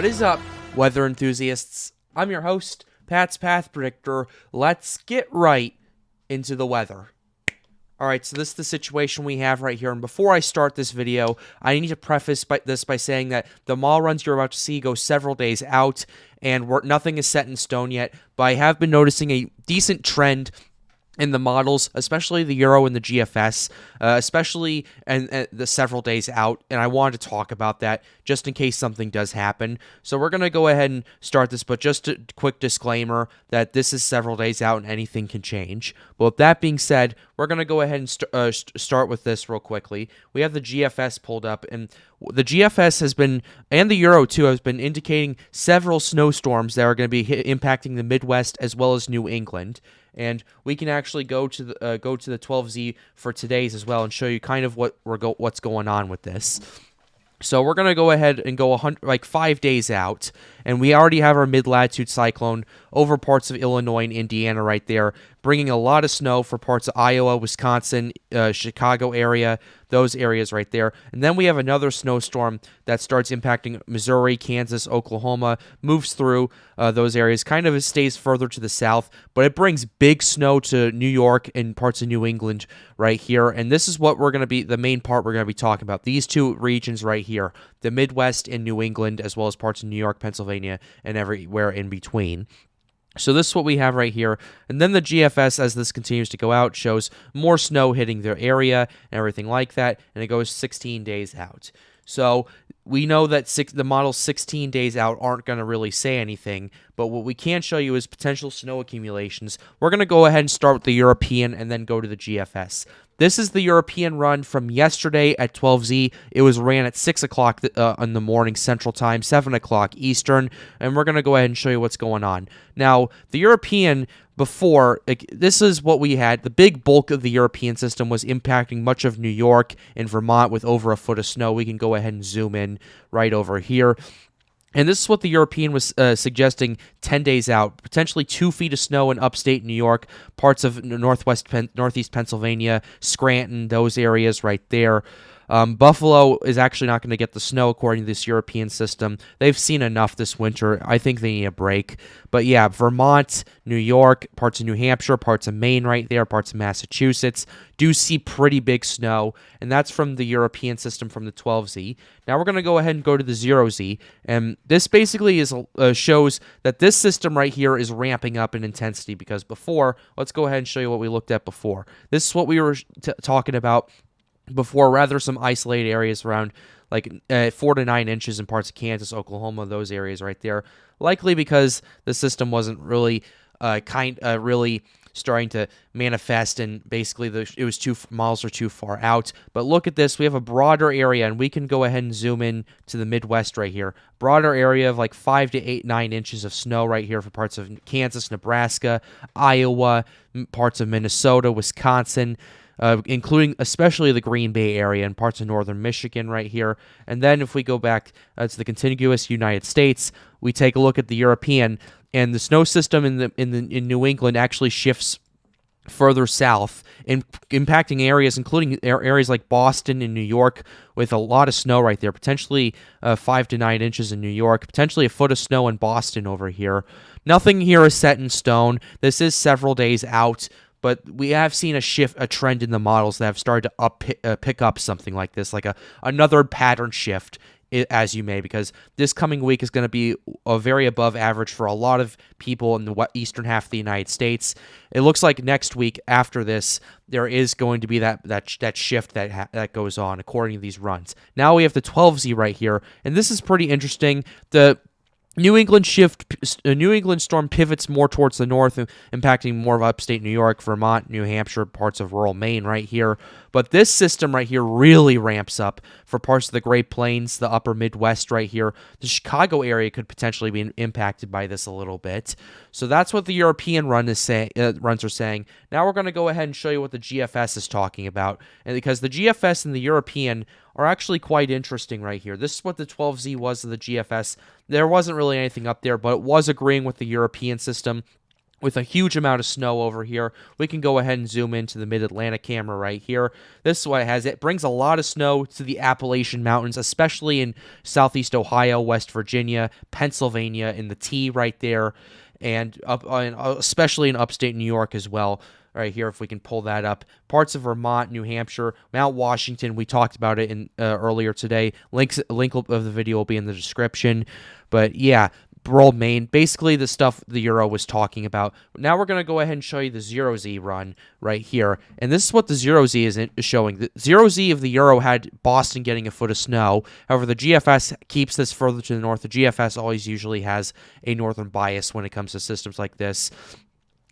What is up, weather enthusiasts? I'm your host, Pat's Path Predictor. Let's get right into the weather. Alright, so this is the situation we have right here, and before I start this video, I need to preface this by saying that the mall runs you're about to see go several days out, and nothing is set in stone yet, but I have been noticing a decent trend in the models, especially the Euro and the GFS, especially and the several days out, and I wanted to talk about that just in case something does happen. So we're going to go ahead and start this, but just a quick disclaimer that this is several days out and anything can change. But with that being said, we're going to go ahead and start with this real quickly. We have the GFS pulled up, and the GFS has been, and the Euro too, has been indicating several snowstorms that are going to be impacting the Midwest as well as New England. And we can actually go to the 12Z for today's as well and show you kind of what's going on with this. So we're gonna go ahead and go 5 days out, and we already have our mid-latitude cyclone over parts of Illinois and Indiana right there, bringing a lot of snow for parts of Iowa, Wisconsin, Chicago area, those areas right there. And then we have another snowstorm that starts impacting Missouri, Kansas, Oklahoma, moves through those areas, kind of stays further to the south, but it brings big snow to New York and parts of New England right here. And this is what we're going to be, the main part we're going to be talking about. These two regions right here, the Midwest and New England, as well as parts of New York, Pennsylvania, and everywhere in between. So this is what we have right here, and then the GFS, as this continues to go out, shows more snow hitting their area and everything like that, and it goes 16 days out. So we know that the models 16 days out aren't going to really say anything, but what we can show you is potential snow accumulations. We're going to go ahead and start with the European and then go to the GFS. This is the European run from yesterday at 12Z. It was ran at 6 o'clock in the morning Central Time, 7 o'clock Eastern, and we're going to go ahead and show you what's going on. Now, the European before, this is what we had. The big bulk of the European system was impacting much of New York and Vermont with over a foot of snow. We can go ahead and zoom in right over here. And this is what the European was suggesting 10 days out. Potentially 2 feet of snow in upstate New York, parts of northeast Pennsylvania, Scranton, those areas right there. Buffalo is actually not going to get the snow according to this European system. They've seen enough this winter. I think they need a break. But yeah, Vermont, New York, parts of New Hampshire, parts of Maine right there, parts of Massachusetts do see pretty big snow, and that's from the European system from the 12Z. Now we're going to go ahead and go to the 0Z, and this basically shows that this system right here is ramping up in intensity because before, let's go ahead and show you what we looked at before. This is what we were talking about before, rather some isolated areas around 4 to 9 inches in parts of Kansas, Oklahoma, those areas right there. Likely because the system wasn't really really starting to manifest, and basically it was miles are too far out. But look at this, we have a broader area, and we can go ahead and zoom in to the Midwest right here. Broader area of 5 to 9 inches of snow right here for parts of Kansas, Nebraska, Iowa, parts of Minnesota, Wisconsin, including especially the Green Bay area and parts of northern Michigan right here. And then if we go back to the contiguous United States, we take a look at the European, and the snow system in New England actually shifts further south, impacting areas, including areas like Boston and New York, with a lot of snow right there, potentially 5 to 9 inches in New York, potentially a foot of snow in Boston over here. Nothing here is set in stone. This is several days out, but we have seen a trend in the models that have started to pick up something like this, like another pattern shift, as you may, because this coming week is going to be a very above average for a lot of people in the eastern half of the United States. It looks like next week after this, there is going to be that shift that goes on according to these runs. Now we have the 12Z right here, and this is pretty interesting. The New England storm pivots more towards the north, impacting more of upstate New York, Vermont, New Hampshire, parts of rural Maine right here. But this system right here really ramps up for parts of the Great Plains, the upper Midwest right here. The Chicago area could potentially be impacted by this a little bit. So that's what the European runs are saying. Now we're going to go ahead and show you what the GFS is talking about. And because the GFS and the European are actually quite interesting right here. This is what the 12Z was of the GFS. There wasn't really anything up there, but it was agreeing with the European system. with a huge amount of snow over here. We can go ahead and zoom into the mid-Atlantic camera right here. This is what it has. It brings a lot of snow to the Appalachian Mountains, especially in southeast Ohio, West Virginia, Pennsylvania, in the T right there, and especially in upstate New York as well. Right here, if we can pull that up. Parts of Vermont, New Hampshire, Mount Washington. We talked about it in earlier today. Link of the video will be in the description. But yeah, Broad, Maine, basically the stuff the Euro was talking about. Now we're going to go ahead and show you the 0Z run right here. And this is what the 0Z is showing. The 0Z of the Euro had Boston getting a foot of snow. However, the GFS keeps this further to the north. The GFS always usually has a northern bias when it comes to systems like this.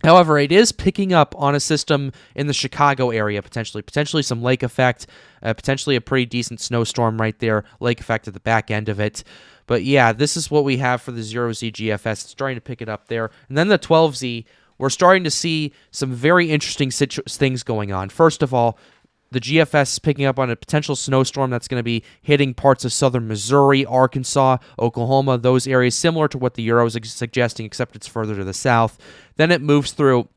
However, it is picking up on a system in the Chicago area, potentially some lake effect, potentially a pretty decent snowstorm right there, lake effect at the back end of it. But yeah, this is what we have for the 0Z GFS. It's starting to pick it up there. And then the 12Z, we're starting to see some very interesting things going on. First of all, the GFS is picking up on a potential snowstorm that's going to be hitting parts of southern Missouri, Arkansas, Oklahoma, those areas, similar to what the Euro is suggesting, except it's further to the south. Then it moves through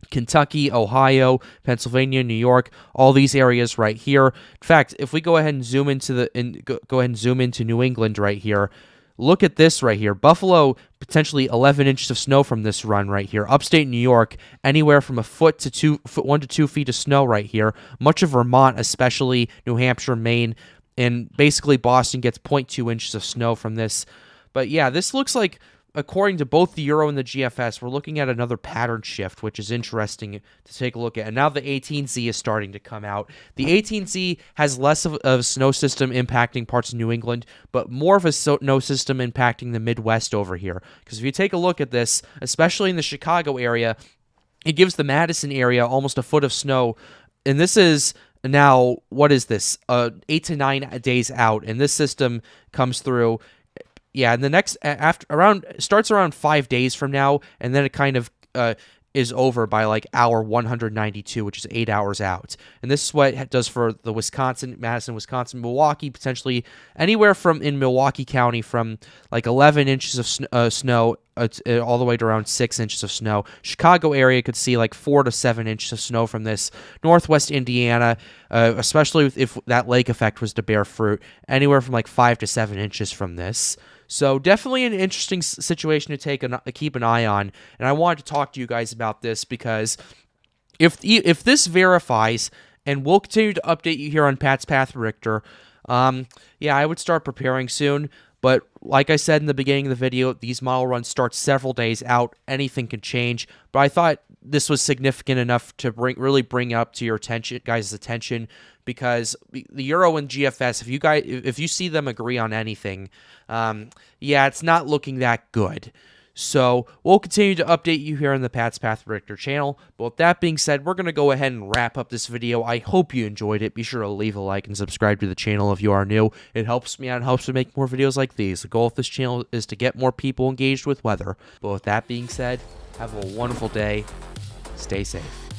Kentucky, Ohio, Pennsylvania, New York, all these areas right here. In fact, if we go ahead and zoom into New England right here, look at this right here. Buffalo, potentially 11 inches of snow from this run right here. Upstate New York, anywhere from 1 to 2 feet of snow right here. Much of Vermont, especially New Hampshire, Maine, and basically Boston gets 0.2 inches of snow from this. But yeah, this looks like, according to both the Euro and the GFS, we're looking at another pattern shift, which is interesting to take a look at. And now the 18Z is starting to come out. The 18Z has less of a snow system impacting parts of New England, but more of a snow system impacting the Midwest over here. Because if you take a look at this, especially in the Chicago area, it gives the Madison area almost a foot of snow. And this is now, what is this? 8 to 9 days out. And this system comes through. Yeah, and the next starts around 5 days from now, and then it kind of is over by like hour 192, which is 8 hours out. And this is what it does for the Madison, Wisconsin, Milwaukee, potentially anywhere from in Milwaukee County from like 11 inches of snow all the way to around 6 inches of snow. Chicago area could see like 4 to 7 inches of snow from this. Northwest Indiana, especially if that lake effect was to bear fruit, anywhere from like 5 to 7 inches from this. So definitely an interesting situation to keep an eye on, and I wanted to talk to you guys about this because if this verifies, and we'll continue to update you here on Pat's Path Predictor, yeah, I would start preparing soon. But like I said in the beginning of the video, these model runs start several days out. Anything can change. But I thought this was significant enough to really bring up to your guys' attention, because the Euro and GFS, if you see them agree on anything, yeah, it's not looking that good. So we'll continue to update you here on the Pat's Path Predictor channel. But with that being said, we're going to go ahead and wrap up this video. I hope you enjoyed it. Be sure to leave a like and subscribe to the channel if you are new. It helps me out and helps me make more videos like these. The goal of this channel is to get more people engaged with weather. But with that being said, have a wonderful day. Stay safe.